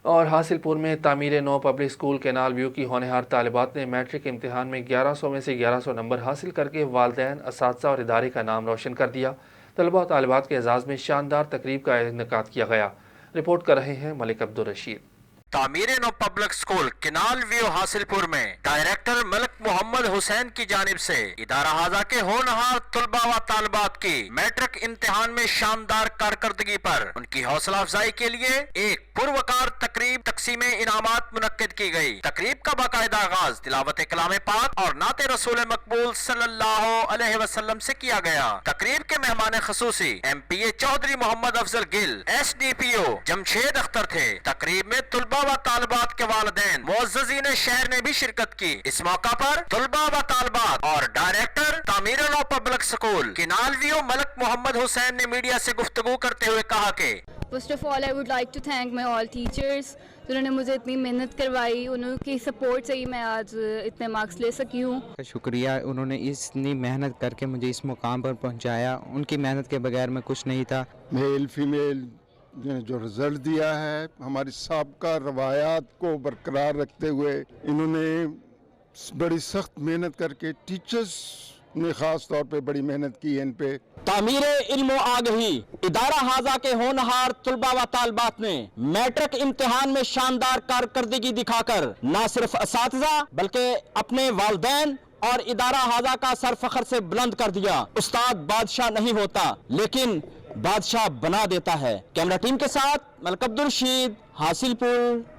اور حاصلپور میں Tameer Nau public school canal view کی ہونہار طالبات نے میٹرک امتحان میں 1100 میں سے 1100 نمبر حاصل کر کے والدین، اساتذہ اور ادارے کا نام روشن کر دیا۔ طلبہ و طالبات کے اعزاز میں شاندار تقریب کا انعقاد کیا گیا۔ رپورٹ کر رہے ہیں Malik Abdul Rashid. Tameer Nau public school canal view Hasilpur میں ڈائریکٹر ملک محمد حسین کی جانب سے ادارہ ہاضہ کے ہونہار طلباء و طالبات کی میٹرک امتحان میں شاندار کارکردگی پر ان کی حوصلہ افزائی کے لیے ایک پروقار تقریب تقسیم انعامات منعقد کی گئی۔ تقریب کا باقاعدہ آغاز تلاوت کلام پاک اور نعت رسول مقبول صلی اللہ علیہ وسلم سے کیا گیا۔ تقریب کے مہمان خصوصی ایم پی اے چودھری محمد افضل گل، ایس ڈی پی او جمشید اختر تھے۔ تقریب میں طلباء و طالبات کے والدین، معززین شہر نے بھی شرکت کی۔ اس موقع پر طلباء و طالبات اور director Tameer Nau public school canal View Malik Muhammad Hussain نے میڈیا سے گفتگو کرتے ہوئے کہا کہ First of all, I would like to thank my all teachers جنہوں نے مجھے اتنی محنت کروائی، انہوں کی سپورٹ سے ہی میں آج اتنے مارکس لے سکی ہوں۔ شکریہ، انہوں نے اتنی محنت کر کے مجھے اس مقام پر پہنچایا، ان کی محنت کے بغیر میں کچھ نہیں تھا۔ میل فیمیل جو رزلٹ دیا ہے، ہماری سابقہ روایات کو برقرار رکھتے ہوئے انہوں نے بڑی سخت محنت کر کے، ٹیچرز نے خاص طور پہ بڑی محنت کی ان پہ۔ تعمیر علم و آگہی ادارہ ہاضہ کے ہونہار طلباء و طالبات نے میٹرک امتحان میں شاندار کارکردگی دکھا کر نہ صرف اساتذہ بلکہ اپنے والدین اور ادارہ ہاضہ کا سر فخر سے بلند کر دیا۔ استاد بادشاہ نہیں ہوتا لیکن بادشاہ بنا دیتا ہے۔ کیمرہ ٹیم کے ساتھ ملک عبدالرشید، حاصل پور۔